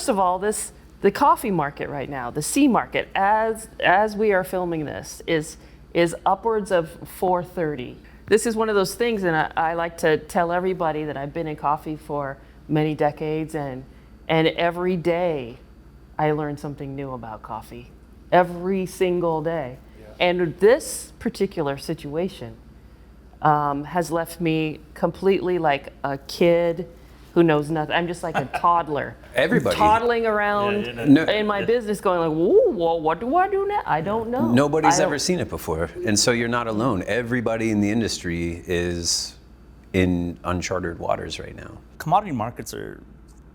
first of all, the coffee market right now, the C market, as we are filming this, is upwards of 430. This is one of those things, and I like to tell everybody that I've been in coffee for many decades, and every day I learn something new about coffee. Every single day. Yeah. And this particular situation has left me completely like a kid who knows nothing. I'm just like a toddler. Everybody. Toddling around in my business going like, whoa, well, what do I do now? I don't know. Nobody's ever seen it before. And so you're not alone. Everybody in the industry is in uncharted waters right now. Commodity markets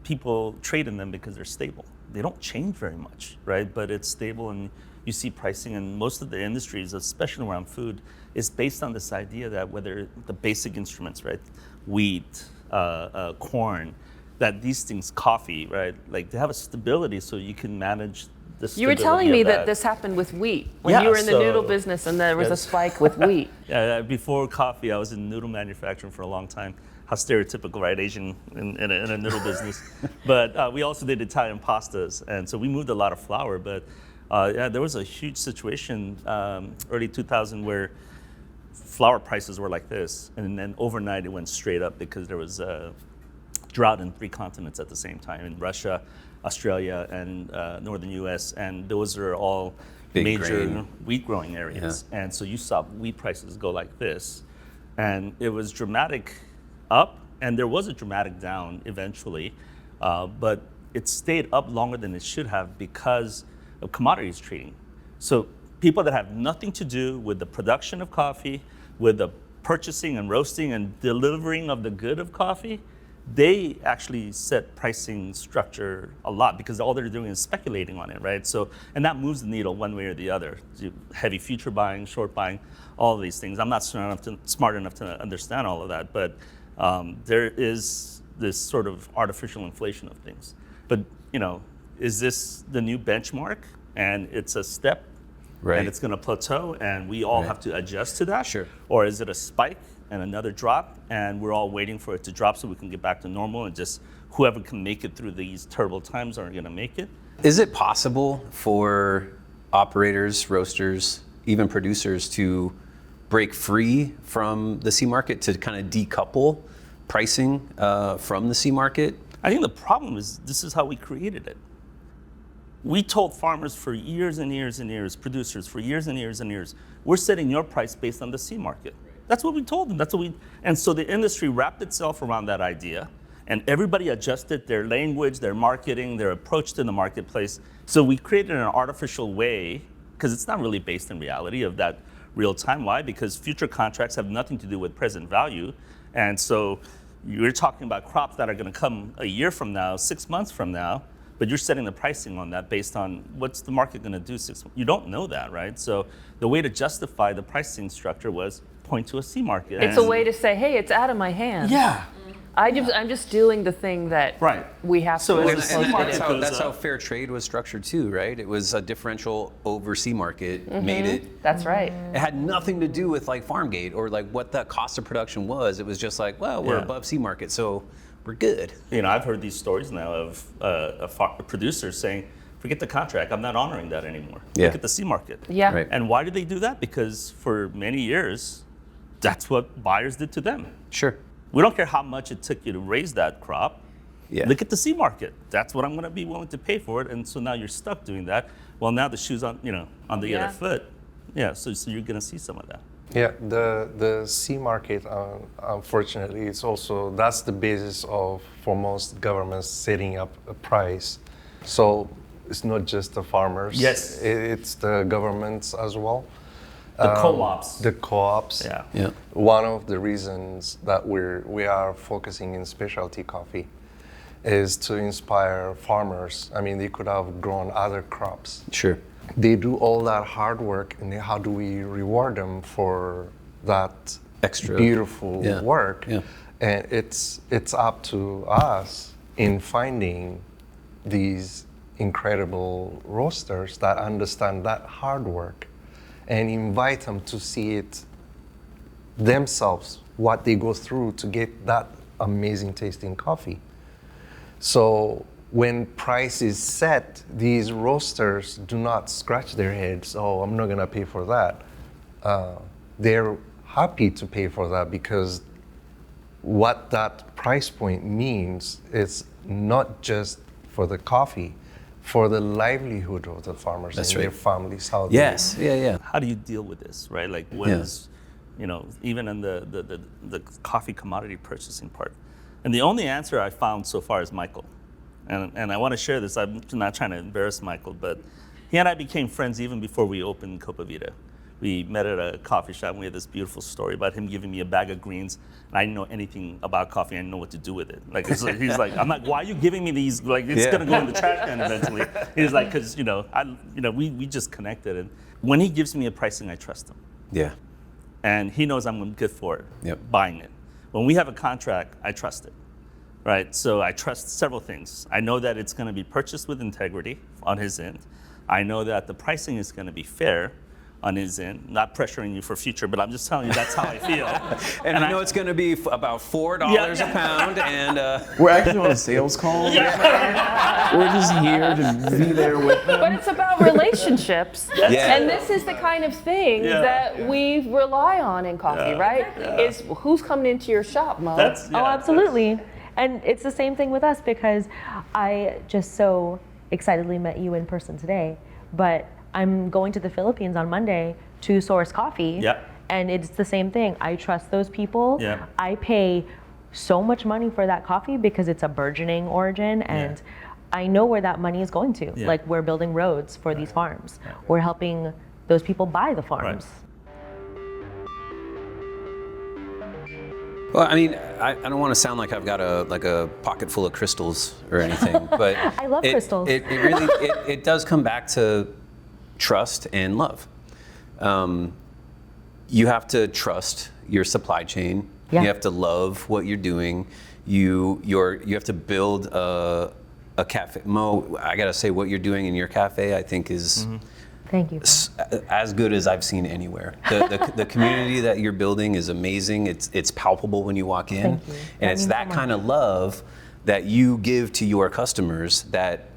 people trade in them because they're stable. They don't change very much, right? But it's stable, and you see pricing, and most of the industries, especially around food, is based on this idea that whether the basic instruments, right? Wheat, corn, that these things, coffee, right? Like they have a stability so you can manage the stability. You were telling me that this happened with wheat when you were in the noodle business and there was a spike with wheat. Yeah, before coffee, I was in noodle manufacturing for a long time. How stereotypical, right? Asian in a noodle business. But we also did Italian pastas, and so we moved a lot of flour. But there was a huge situation early 2000 where flour prices were like this, and then overnight it went straight up because there was a drought in 3 continents at the same time, in Russia, Australia, and northern US, and those are all big major grain. Wheat growing areas. Yeah. And so you saw wheat prices go like this, and it was dramatic up, and there was a dramatic down eventually, but it stayed up longer than it should have because of commodities trading. So people that have nothing to do with the production of coffee, with the purchasing and roasting and delivering of the good of coffee, they actually set pricing structure a lot because all they're doing is speculating on it, right? So, and that moves the needle one way or the other. Heavy future buying, short buying, all of these things. I'm not smart enough to understand all of that, but there is this sort of artificial inflation of things. But, is this the new benchmark? And it's a step, right, and it's going to plateau, and we all have to adjust to that? Sure. Or is it a spike and another drop, and we're all waiting for it to drop so we can get back to normal, and just whoever can make it through these terrible times are going to make it? Is it possible for operators, roasters, even producers to break free from the C market, to kind of decouple pricing from the C market? I think the problem is this is how we created it. We told farmers for years and years and years, producers for years and years and years, we're setting your price based on the C market. That's what we told them. And so the industry wrapped itself around that idea, and everybody adjusted their language, their marketing, their approach to the marketplace. So we created an artificial way, because it's not really based in reality of that real time. Why? Because future contracts have nothing to do with present value. And so you're talking about crops that are going to come a year from now, 6 months from now, but you're setting the pricing on that based on what's the market going to do 6 months. You don't know that, right? So the way to justify the pricing structure was point to a C market. It's a way to say, hey, it's out of my hands. Yeah. I'm just doing the thing that we have to. So that's how fair trade was structured too, right? It was a differential over C market made it. That's right. It had nothing to do with like farm gate or like what the cost of production was. It was just like, well, we're above C market, so we're good. I've heard these stories now of a producer saying, forget the contract, I'm not honoring that anymore. Look at the C market. Yeah. Right. And why did they do that? Because for many years, that's what buyers did to them. Sure. We don't care how much it took you to raise that crop. Yeah. Look at the C market. That's what I'm going to be willing to pay for it. And so now you're stuck doing that. Well, now the shoe's on, on the other foot. Yeah. So you're going to see some of that. Yeah. The C market, unfortunately, that's the basis for most governments setting up a price. So it's not just the farmers. Yes. It's the governments as well. The co-ops. The co-ops. Yeah. One of the reasons that we are focusing in specialty coffee is to inspire farmers. I mean, they could have grown other crops. Sure. They do all that hard work, and how do we reward them for that extra beautiful work? Yeah. And it's up to us in finding these incredible roasters that understand that hard work, and invite them to see it themselves, what they go through to get that amazing tasting coffee. So when price is set, these roasters do not scratch their heads, oh, I'm not gonna pay for that. They're happy to pay for that because what that price point means is not just for the coffee, for the livelihood of the farmers and their families. How Yes, yeah. How do you deal with this, right? Like what is, even in the coffee commodity purchasing part. And the only answer I found so far is Michael. And I want to share this. I'm not trying to embarrass Michael, but he and I became friends even before we opened Copa Vida. We met at a coffee shop and we had this beautiful story about him giving me a bag of greens. And I didn't know anything about coffee. I didn't know what to do with it. Like, he's like, I'm like, why are you giving me these? Like, it's going to go in the trash can eventually. He's like, because, we just connected. And when he gives me a pricing, I trust him. Yeah. And he knows I'm good for it, Yep. buying it. When we have a contract, I trust it, right? So I trust several things. I know that it's going to be purchased with integrity on his end. I know that the pricing is going to be fair on his end. Not pressuring you for future, but I'm just telling you that's how I feel. and I know it's going to be about $4 a pound, and we're actually on a sales call. We're just here to be there with them. But it's about relationships. Yeah. And this is the kind of thing that we rely on in coffee, right? Is who's coming into your shop, Mo? Oh, absolutely. And it's the same thing with us because I just so excitedly met you in person today, but I'm going to the Philippines on Monday to source coffee. Yeah. And it's the same thing. I trust those people. Yeah. I pay so much money for that coffee because it's a burgeoning origin and I know where that money is going to. Yeah. Like we're building roads for these farms. We're helping those people buy the farms. Well, I mean, I don't want to sound like I've got a pocket full of crystals or anything, but I love crystals. It really it does come back to trust and love. You have to trust your supply chain. Yeah. You have to love what you're doing. You have to build a cafe. Mo, I gotta say, what you're doing in your cafe, I think is. Thank you. As good as I've seen anywhere. The community that you're building is amazing. It's palpable when you walk in. Thank you. And it's that kind of love that you give to your customers that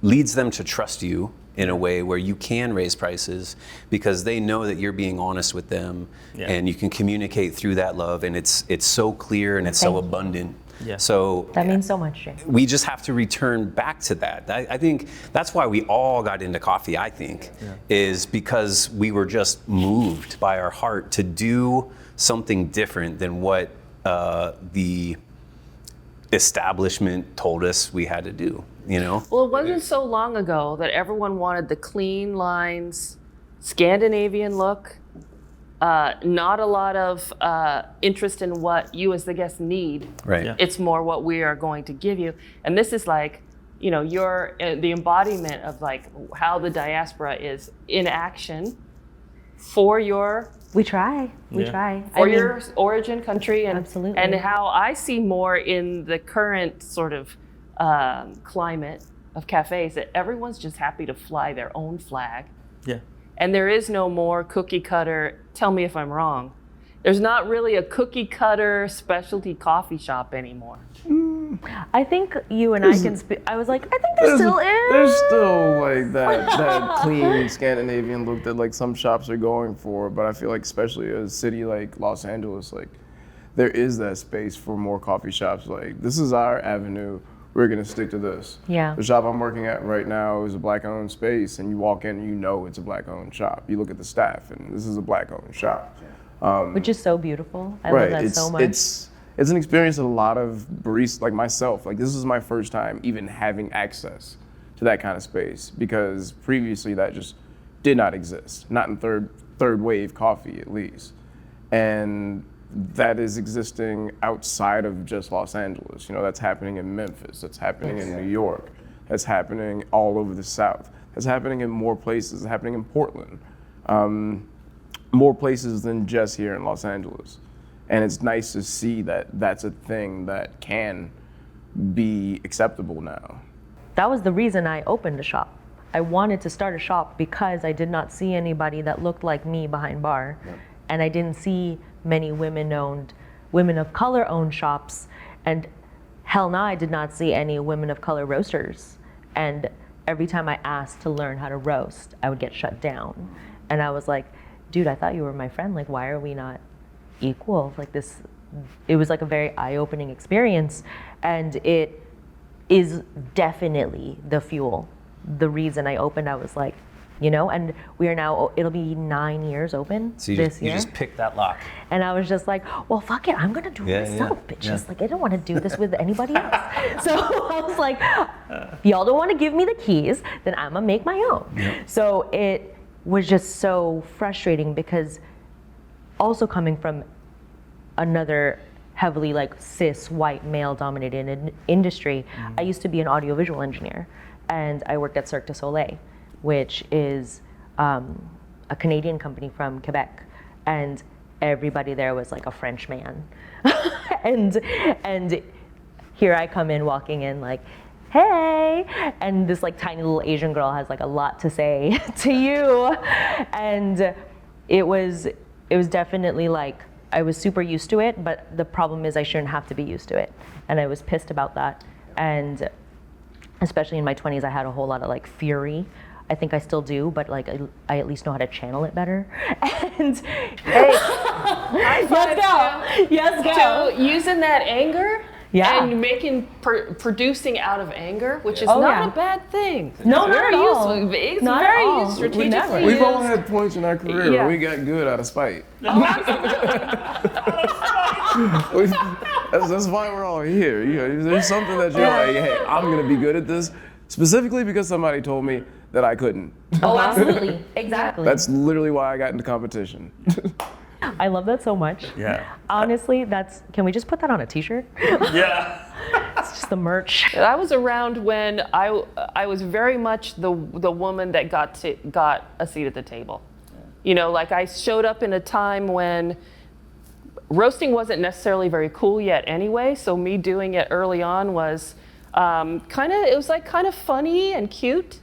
leads them to trust you in a way where you can raise prices because they know that you're being honest with them and you can communicate through that love, and it's so clear and it's so abundant. Yeah. So That means so much, Jay. we just have to return back to that. I think that's why we all got into coffee, I think, is because we were just moved by our heart to do something different than what the establishment told us we had to do, Well, it wasn't so long ago that everyone wanted the clean lines, Scandinavian look, not a lot of interest in what you as the guest need. Right. Yeah. It's more what we are going to give you. And this is like, you're the embodiment of like how the diaspora is in action for your We try. We try. for your origin country, and Absolutely. and how I see more in the current sort of climate of cafes that everyone's just happy to fly their own flag. Yeah. And there is no more cookie cutter, tell me if I'm wrong. There's not really a cookie cutter specialty coffee shop anymore. I think you and I can speak. I was like, I think there still is. There's still like that clean Scandinavian look that like some shops are going for, but I feel like especially a city like Los Angeles, like there is that space for more coffee shops. Like this is our avenue. We're gonna stick to this. Yeah. The shop I'm working at right now is a black-owned space, and you walk in and you know it's a black-owned shop. You look at the staff, and this is a black-owned shop. Which is so beautiful. I love that so much. It's an experience that a lot of baristas, like myself, like this is my first time even having access to that kind of space because previously that just did not exist, not in third wave coffee at least. And that is existing outside of just Los Angeles. That's happening in Memphis, that's happening in New York, that's happening all over the South, that's happening in more places, it's happening in Portland. More places than just here in Los Angeles. And it's nice to see that that's a thing that can be acceptable now. That was the reason I opened a shop. I wanted to start a shop because I did not see anybody that looked like me behind bar. Yep. And I didn't see many women of color owned shops. And hell no, I did not see any women of color roasters. And every time I asked to learn how to roast, I would get shut down. And I was like, dude, I thought you were my friend. Like, why are we not equal? Like this, it was like a very eye-opening experience. And it is definitely the fuel. The reason I opened, I was like, you know, and we are now, it'll be 9 years open So this year. you just picked that lock. And I was just like, well, fuck it, I'm gonna do it myself, bitches. Like, I don't wanna do this with anybody else. So I was like, y'all don't wanna give me the keys, then I'm gonna make my own. So it was just so frustrating because also coming from another heavily like cis white male dominated industry, I used to be an audiovisual engineer and I worked at Cirque du Soleil, which is a Canadian company from Quebec, and everybody there was like a French man. and here I come in walking in like, hey, and this like tiny little Asian girl has like a lot to say to you. And it was definitely like, I was super used to it, but the problem is I shouldn't have to be used to it. And I was pissed about that. And especially in my 20s, I had a whole lot of like fury. I think I still do, but like I at least know how to channel it better. And Hey, high five yes, go. to using that anger Yeah. and producing out of anger, which is Oh, not yeah. a bad thing. No, It's not very at all. useful. It's Not at very all. strategically Never. used. We've all had points in our career Yeah. where we got good out of spite. That's why we're all here. You know, there's something that you're like, hey, I'm gonna be good at this, specifically because somebody told me that I couldn't. Oh, absolutely. Exactly. That's literally why I got into competition. I love that so much. Yeah. Honestly, can we just put that on a t-shirt? Yeah. It's just the merch. I was around when I was very much the woman that got a seat at the table. You know, like I showed up in a time when roasting wasn't necessarily very cool yet anyway, so me doing it early on was kind of funny and cute.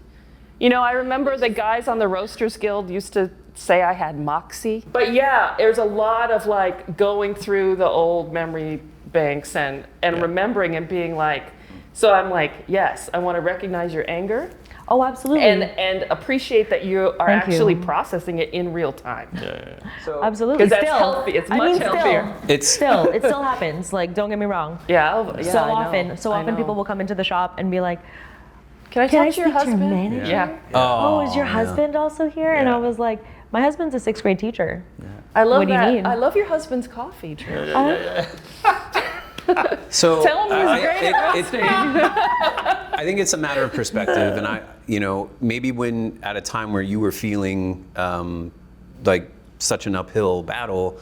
You know, I remember the guys on the Roasters Guild used to say I had moxie. But yeah, there's a lot of like going through the old memory banks and remembering and being like, so I'm like, yes, I want to recognize your anger Oh, absolutely. and appreciate that you are Thank you. actually processing it in real time. So Absolutely. 'Cause that's Still, healthy. It's much healthier. It's It still happens. Like, don't get me wrong. Yeah, So I often, know. people will come into the shop and be like, Can I "Can I talk to your speak to your husband? manager?" Yeah. "Oh, is your yeah. husband also here?" And I Yeah. was like, "My husband's a 6th grade teacher." I love What do you that. mean? I love your husband's coffee, Drew. So Tell him he's great at roasting. I think it's a matter of perspective, and maybe when at a time where you were feeling like such an uphill battle,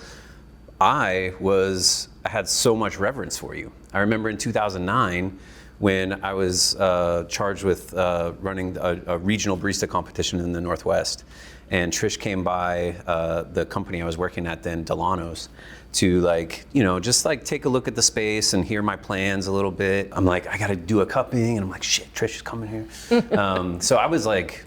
I had so much reverence for you. I remember in 2009 when I was charged with running a regional barista competition in the Northwest, and Trish came by the company I was working at then, Delano's, to just take a look at the space and hear my plans a little bit. I'm like, I got to do a cupping, and I'm like, shit, Trish is coming here. So I was like,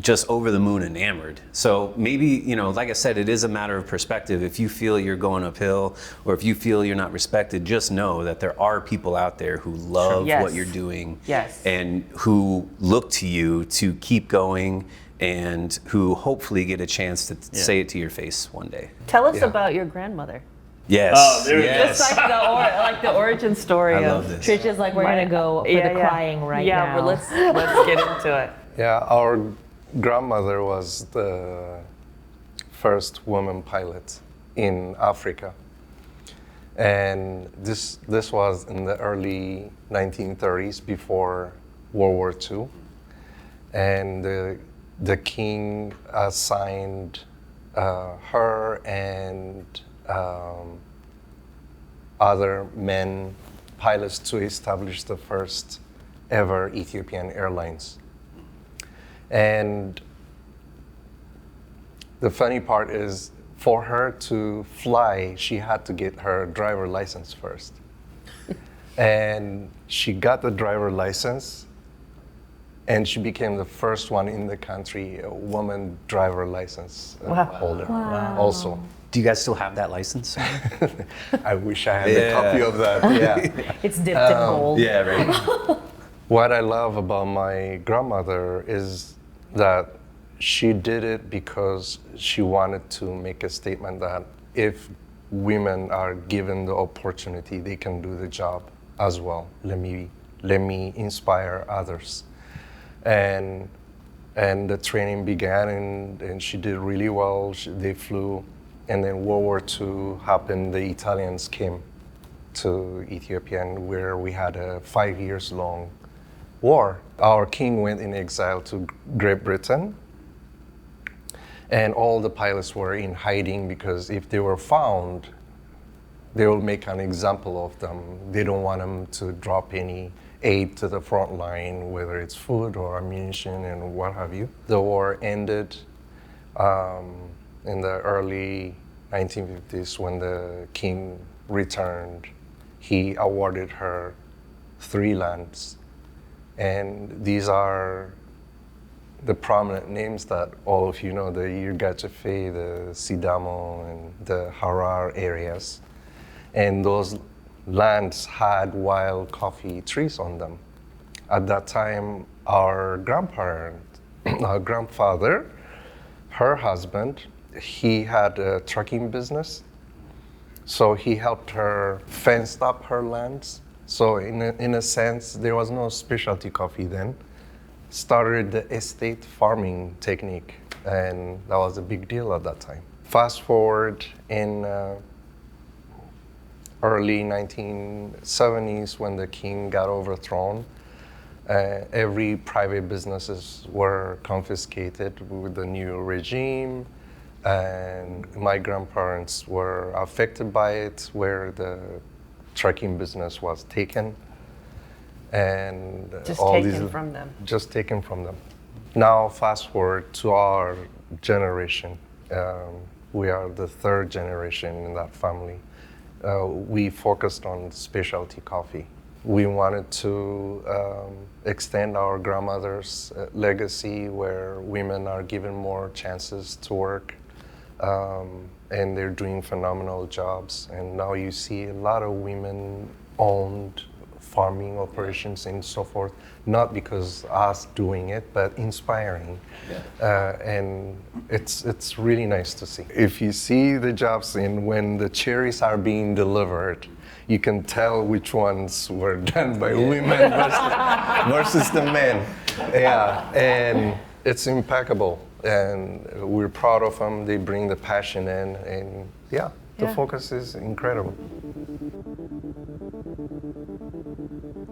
just over the moon enamored. So maybe, like I said, it is a matter of perspective. If you feel you're going uphill, or if you feel you're not respected, just know that there are people out there who love Yes. what you're doing, Yes. and who look to you to keep going, and who hopefully get a chance to say it to your face one day. Tell us Yeah. about your grandmother. Yes. Oh, there we go. yes. Just like the origin story I of love this. Trish is like, we're going to go for the crying right now. Yeah, but let's get into it. Yeah, our grandmother was the first woman pilot in Africa. And this was in the early 1930s, before World War II. And the king assigned her and other men pilots to establish the first ever Ethiopian Airlines. And the funny part is, for her to fly, she had to get her driver license first. And she got the driver license, and she became the first one in the country, a woman driver license holder also. Do you guys still have that license? I wish I had a copy of that. Yeah. It's dipped in gold. Yeah, right. What I love about my grandmother is that she did it because she wanted to make a statement that if women are given the opportunity, they can do the job as well. Let me inspire others. And the training began, and she did really well. They flew, and then World War II happened. The Italians came to Ethiopia, where we had a 5 years long war. Our king went in exile to Great Britain, and all the pilots were in hiding because if they were found, they will make an example of them. They don't want them to drop any aid to the front line, whether it's food or ammunition and what have you. The war ended in the early 1950s when the king returned. He awarded her 3 lands. And these are the prominent names that all of you know, the Yirgachefe, the Sidamo, and the Harar areas. And those lands had wild coffee trees on them. At that time, our grandfather, her husband, he had a trucking business. So he helped her fence up her lands. So in a sense, there was no specialty coffee then. Started the estate farming technique, and that was a big deal at that time. Fast forward in early 1970s when the king got overthrown, every private businesses were confiscated with the new regime, and my grandparents were affected by it, where the trucking business was taken, and Just all taken these from them. just taken from them. Now fast forward to our generation. We are the 3rd generation in that family. We focused on specialty coffee. We wanted to extend our grandmother's legacy, where women are given more chances to work, and they're doing phenomenal jobs. And now you see a lot of women-owned farming operations and so forth, not because us doing it, but inspiring. And it's really nice to see. If you see the jobs and when the cherries are being delivered, you can tell which ones were done by women versus the men. Yeah, and it's impeccable. And we're proud of them. They bring the passion in, and the focus is incredible.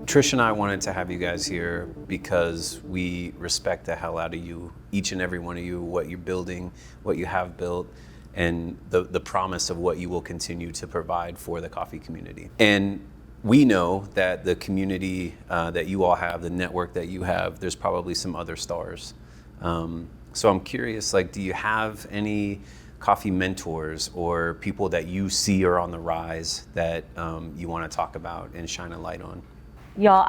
Trish and I wanted to have you guys here because we respect the hell out of you, each and every one of you, what you're building, what you have built, and the promise of what you will continue to provide for the coffee community. And we know that the community that you all have, the network that you have, there's probably some other stars. So I'm curious, do you have any coffee mentors or people that you see are on the rise that you want to talk about and shine a light on? Y'all,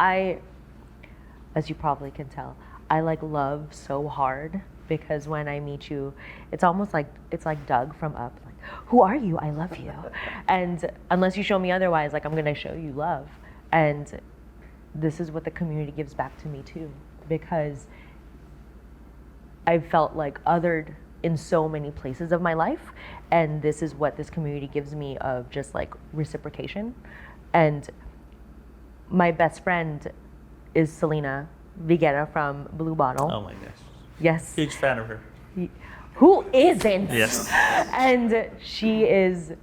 as you probably can tell, I love so hard, because when I meet you, it's almost like Doug from Up. Like, who are you? I love you. And unless you show me otherwise, I'm gonna show you love. And this is what the community gives back to me too, because I've felt othered in so many places of my life, and this is what this community gives me, of just reciprocation. And my best friend is Selena Viguera from Blue Bottle. Oh my gosh. Yes. Huge fan of her. Who isn't? Yes. And she is,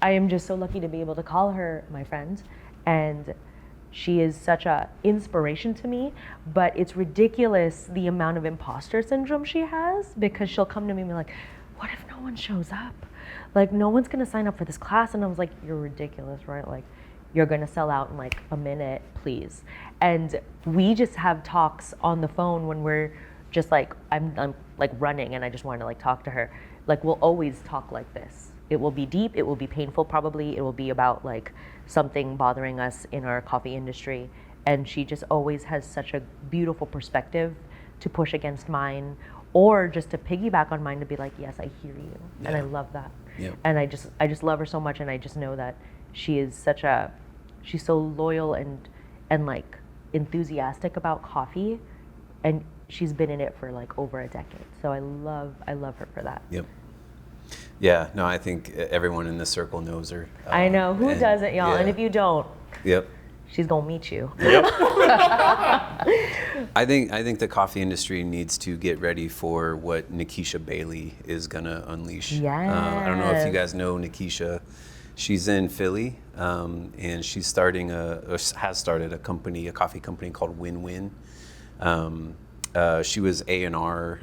I am just so lucky to be able to call her my friend. And she is such a inspiration to me, but it's ridiculous the amount of imposter syndrome she has, because she'll come to me and be like, what if no one shows up? No one's gonna sign up for this class. And I was like, you're ridiculous, right? You're gonna sell out in a minute, please. And we just have talks on the phone when we're just I'm running and I just want to talk to her. We'll always talk like this. It will be deep, it will be painful probably, it will be about something bothering us in our coffee industry. And she just always has such a beautiful perspective to push against mine, or just to piggyback on mine, to be like, yes, I hear you. Yeah. And I love that. Yep. And I just love her so much, and I just know that she is she's so loyal and like enthusiastic about coffee, and she's been in it for like over a decade. So I love her for that. Yep. Yeah, no, I think everyone in the circle knows her. I know. Who doesn't, y'all? yeah. And if you don't, Yep. she's gonna meet you. I think the coffee industry needs to get ready for what Nikisha Bailey is gonna unleash. I don't know if you guys know Nikisha. She's in Philly, and she's has started a coffee company called Win-Win. She was A&R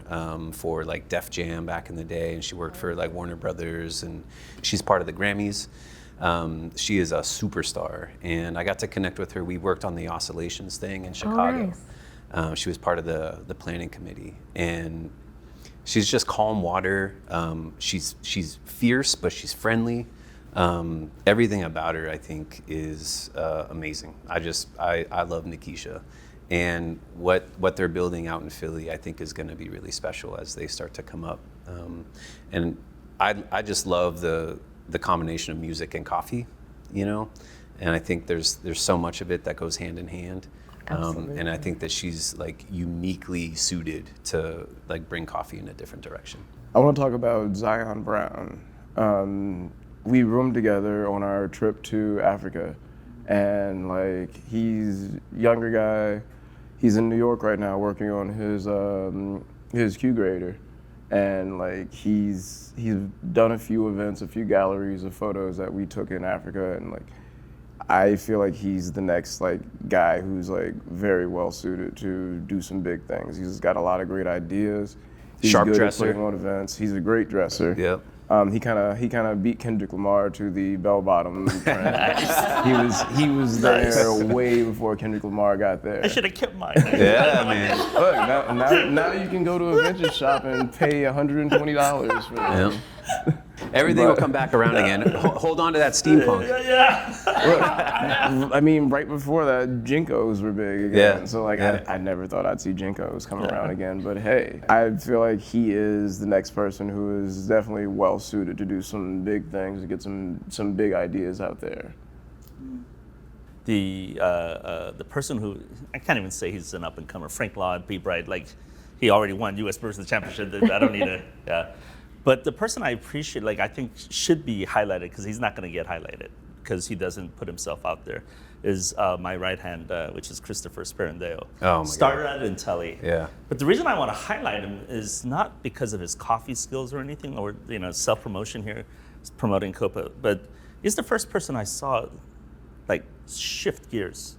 for like Def Jam back in the day, and she worked for like Warner Brothers, and she's part of the Grammys. She is a superstar, and I got to connect with her. We worked on the Oscillations thing in Chicago. Nice. She was part of the planning committee, and she's just calm water. She's fierce, but she's friendly. Everything about her, I think, is amazing. I love Nikisha. And what they're building out in Philly, I think, is going to be really special as they start to come up. And I just love the combination of music and coffee, you know. And I think there's so much of it that goes hand in hand. And I think that she's like uniquely suited to like bring coffee in a different direction. I want to talk about Zion Brown. We roomed together on our trip to Africa, and like he's a younger guy. He's in New York right now working on his Q grader, and like he's done a few events, a few galleries of photos that we took in Africa, and like I feel like he's the next like guy who's like very well suited to do some big things. He's got a lot of great ideas. He's Sharp good dresser. at putting on events. He's a great dresser. Yep. He kind of beat Kendrick Lamar to the bell bottom trend. he was there way before Kendrick Lamar got there. I should have kept mine. Yeah, man. Look, now you can go to a vintage shop and pay $120 for them. Yep. Everything will come back around again. Hold on to that steampunk. Look, I mean, right before that, Jinkos were big again. Yeah. So like, Yeah. I never thought I'd see Jinkos come around again. But hey, I feel like he is the next person who is definitely well suited to do some big things, to get some big ideas out there. The person who, I can't even say he's an up and comer, Frank Law, Be Bright, like he already won U.S. Person Championship. I don't need to. Yeah. But the person I appreciate, like I think should be highlighted, because he's not going to get highlighted because he doesn't put himself out there, is my right hand, which is Christopher Sperandeo. Oh my Started God. at Intelli. Yeah. But the reason I want to highlight him is not because of his coffee skills or anything, or self-promotion here, promoting Copa, but he's the first person I saw like shift gears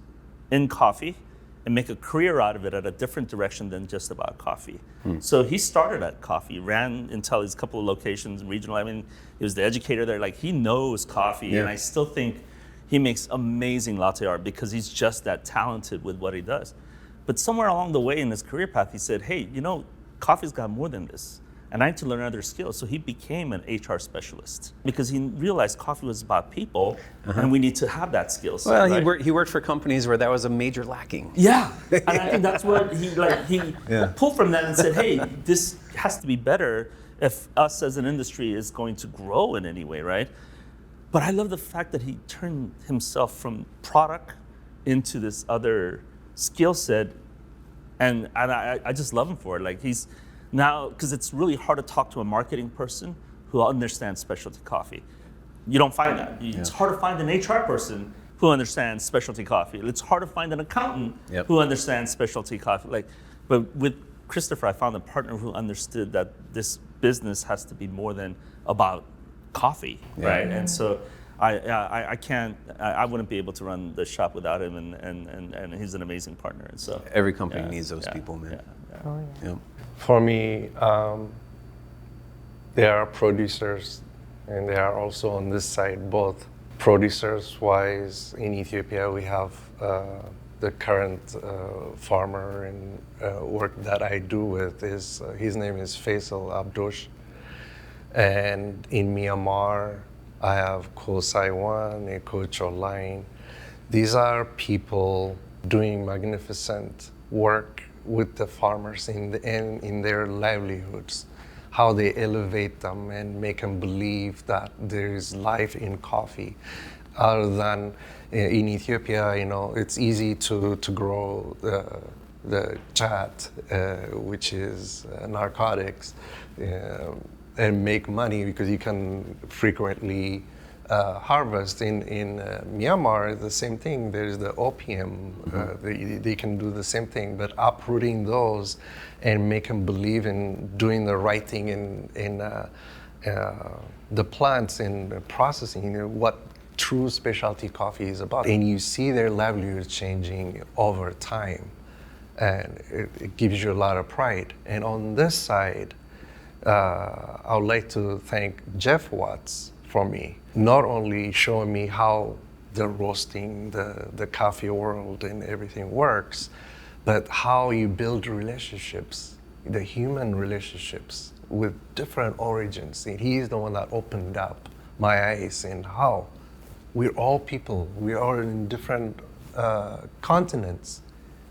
in coffee and make a career out of it at a different direction than just about coffee. So he started at coffee, ran Intelli's couple of locations, regional. I mean, he was the educator there. Like, he knows coffee, and I still think he makes amazing latte art because he's just that talented with what he does. But somewhere along the way in his career path, he said, hey, coffee's got more than this, and I need to learn other skills. So he became an HR specialist because he realized coffee was about people, and we need to have that skill set. Well, right? he worked for companies where that was a major lacking. Yeah, and I think that's what he pulled from that and said, hey, this has to be better if us as an industry is going to grow in any way, right? But I love the fact that he turned himself from product into this other skill set, and I just love him for it. Like, he's now, because it's really hard to talk to a marketing person who understands specialty coffee. You don't find that. It's hard to find an HR person who understands specialty coffee. It's hard to find an accountant who understands specialty coffee. But with Christopher, I found a partner who understood that this business has to be more than about coffee, right? And so I wouldn't be able to run the shop without him, and he's an amazing partner. And so Every company needs those people, man. Oh, yeah. Yep. For me, there are producers, and they are also on this side, both producers-wise. In Ethiopia, we have the current farmer and work that I do with is, his name is Faisal Abdosh. And in Myanmar, I have Ko Saiwan and Ko Cholain. These are people doing magnificent work with the farmers in their livelihoods. how they elevate them and make them believe that there is life in coffee. Other than in Ethiopia, it's easy to grow the chat, which is narcotics, and make money because you can frequently harvest. In Myanmar, the same thing. There's the opium. They can do the same thing, but uprooting those and make them believe in doing the right thing in the plants and processing, what true specialty coffee is about. And you see their livelihood changing over time, and it gives you a lot of pride. And on this side, I would like to thank Jeff Watts for me, not only showing me how the roasting, the coffee world and everything works, but how you build relationships, the human relationships with different origins. And he is the one that opened up my eyes in how we're all people. We are in different continents,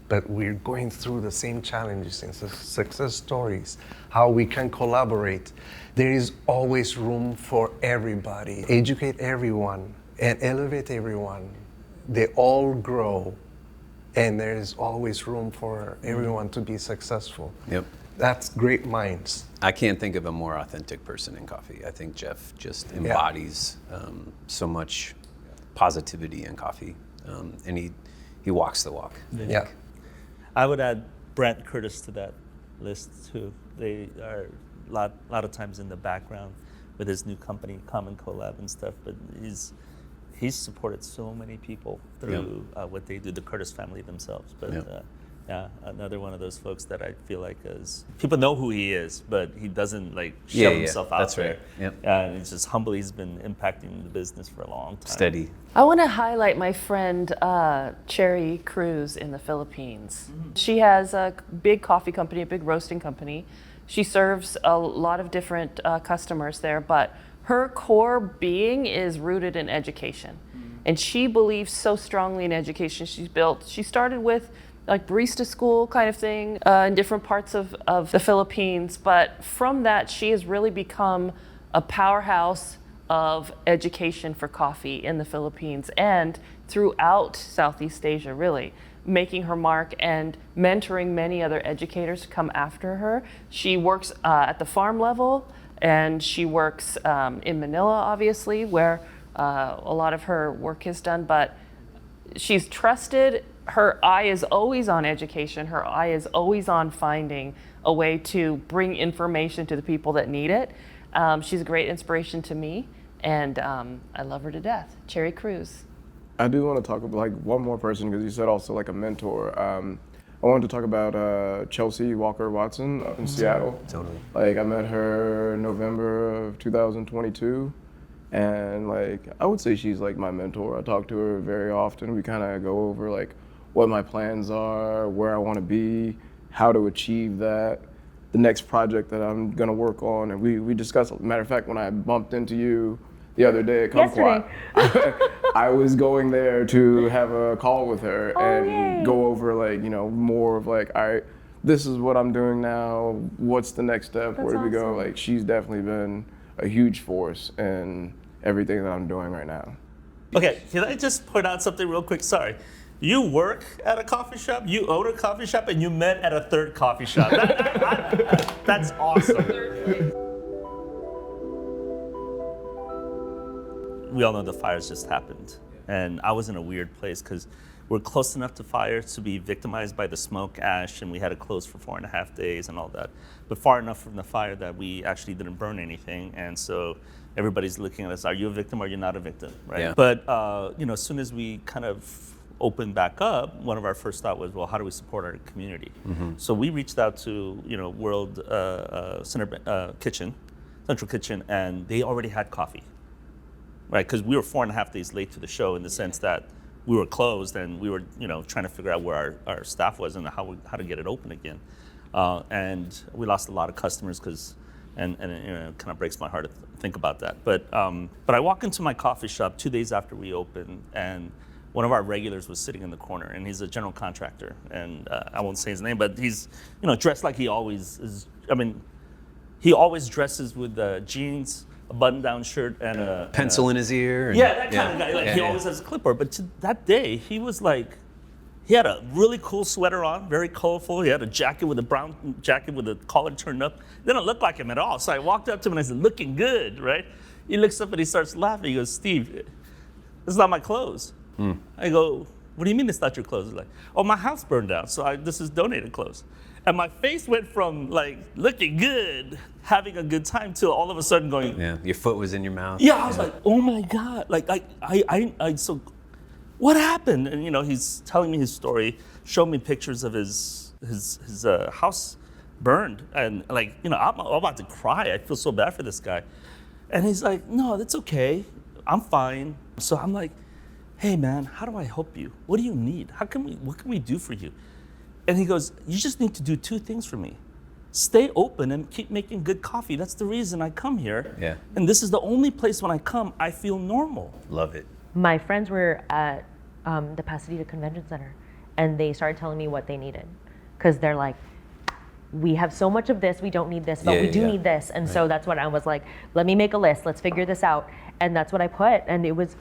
but we're going through the same challenges and success stories, how we can collaborate. There is always room for everybody. Educate everyone and elevate everyone. They all grow, and there is always room for everyone to be successful. Yep. That's great minds. I can't think of a more authentic person in coffee. I think Jeff just embodies so much positivity in coffee, and he walks the walk. Yeah. I would add Brent Curtis to that list too. They are a lot of times in the background with his new company, Common Collab and stuff, but he's supported so many people through what they do, the Curtis family themselves. But another one of those folks that I feel like is, people know who he is, but he doesn't like shove himself out that's there. right. Yep. And it's just humble. He's been impacting the business for a long time. Steady. I want to highlight my friend Cherry Cruz in the Philippines. She has a big coffee company, a big roasting company. She serves a lot of different customers there, but her core being is rooted in education. And she believes so strongly in education. She started with like barista school kind of thing in different parts of the Philippines, but from that she has really become a powerhouse of education for coffee in the Philippines and throughout Southeast Asia, really, making her mark and mentoring many other educators to come after her. She works at the farm level, and she works in Manila, obviously, where a lot of her work is done, but she's trusted. Her eye is always on education. Her eye is always on finding a way to bring information to the people that need it. She's a great inspiration to me, and I love her to death. Cherry Cruz. I do want to talk about like one more person, because you said also like a mentor. I wanted to talk about Chelsea Walker Watson up in Seattle. Totally. Like I met her in November of 2022, and like I would say she's like my mentor. I talk to her very often. We kind of go over like what my plans are, where I want to be, how to achieve that, the next project that I'm gonna work on, and we discussed. Matter of fact, when I bumped into you the other day at Kumquat, I was going there to have a call with her and go over like, more of like, all right, this is what I'm doing now, what's the next step, where do we go? Like she's definitely been a huge force in everything that I'm doing right now. Okay, can I just point out something real quick? Sorry. You work at a coffee shop, you own a coffee shop, and you met at a third coffee shop. That's awesome. We all know the fires just happened. And I was in a weird place because we're close enough to fires to be victimized by the smoke ash, and we had to close for 4.5 days and all that. But far enough from the fire that we actually didn't burn anything. And so everybody's looking at us, are you a victim or are you not a victim, right? Yeah. But as soon as we kind of opened back up, one of our first thought was, well, how do we support our community? So we reached out to World Central Kitchen, and they already had coffee, right? Because we were 4.5 days late to the show in the sense that we were closed and we were trying to figure out where our staff was and how to get it open again. And we lost a lot of customers because, and it kind of breaks my heart to think about that. But I walk into my coffee shop 2 days after we opened, and one of our regulars was sitting in the corner, and he's a general contractor, and I won't say his name, but he's dressed like he always is. I mean, he always dresses with jeans, a button-down shirt, and a Pencil in his ear. And, yeah, that kind of guy. Like Yeah, he yeah. always has a clipboard. But that day, he was like, he had a really cool sweater on, very colorful. He had a jacket with a brown jacket with the collar turned up. Didn't look like him at all. So I walked up to him and I said, "Looking good, right?" He looks up and he starts laughing. He goes, "Steve, this is not my clothes." I go, "What do you mean it's not your clothes?" He's like, "Oh, my house burned down, so this is donated clothes." And my face went from like looking good, having a good time, to all of a sudden going, Yeah, your foot was in your mouth. yeah, I was like, oh my God. Like, so what happened? And, he's telling me his story, showed me pictures of his house burned. And like, I'm about to cry. I feel so bad for this guy. And he's like, no, that's okay. I'm fine. So I'm like, hey man, how do I help you? What do you need? What can we do for you? And he goes, you just need to do 2 things for me. Stay open and keep making good coffee. That's the reason I come here. Yeah. And this is the only place when I come, I feel normal. Love it. My friends were at the Pasadena Convention Center, and they started telling me what they needed, because they're like, we have so much of this, we don't need this, but Yeah, we do yeah. need this. And so that's what I was like, let me make a list, let's figure this out. And that's what I put. And it was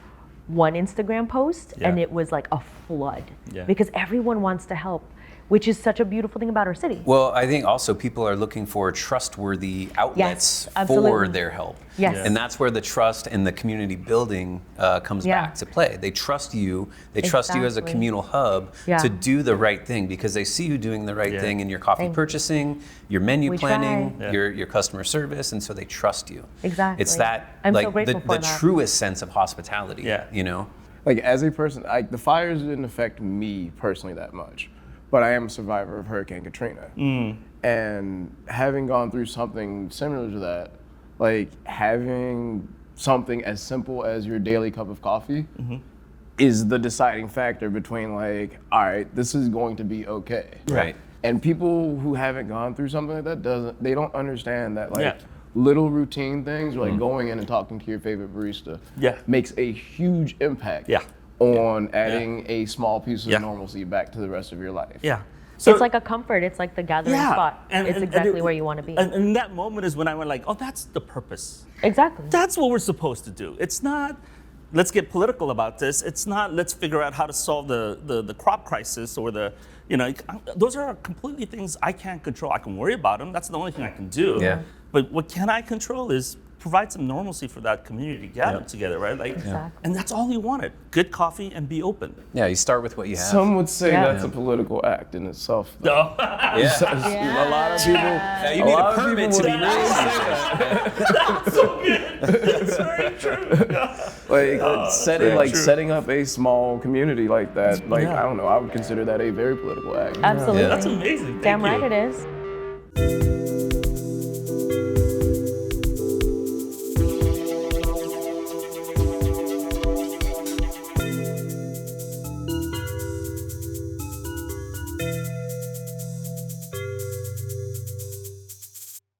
one Instagram post, and Yeah. it was like a flood, Yeah. because everyone wants to help, which is such a beautiful thing about our city. Well, I think also people are looking for trustworthy outlets for absolutely. their help. Yes. Yeah. And that's where the trust and the community building comes Yeah. back to play. They trust you. They trust you as a Exactly. communal hub Yeah. to do the right thing, because they see you doing the right Yeah. thing in your coffee Thank you. purchasing, your menu We planning, try. Yeah. your customer service, and so they trust you. Exactly. It's that I'm so like grateful the for that. truest sense of hospitality. Yeah. Like as a person, the fires didn't affect me personally that much, but I am a survivor of Hurricane Katrina. And having gone through something similar to that, like having something as simple as your daily cup of coffee is the deciding factor between like, all right, this is going to be okay. Right. And people who haven't gone through something like that they don't understand that like Yeah. little routine things, like going in and talking to your favorite barista, Yeah. makes a huge impact Yeah. on adding a small piece of Yeah. normalcy back to the rest of your life. Yeah. So, It's like a comfort, it's like the gathering spot. It's exactly where you want to be. And that moment is when I went like, oh, that's the purpose. Exactly. That's what we're supposed to do. It's not, let's get political about this. It's not, let's figure out how to solve the crop crisis or those are completely things I can't control. I can worry about them. That's the only thing I can do. Yeah. But what can I control is provide some normalcy for that community to gather together, right? Like, Exactly. and that's all he wanted. Good coffee and be open. Yeah, you start with what you have. Some would say Yeah. that's a political act in itself. No. A lot of people. Yeah, you a need a lot of permit people to be would nice. That's so good. That's very true. Setting up a small community like that. Like Yeah. I don't know, I would consider that a very political act. Absolutely. That's amazing. Damn Thank right you. it is.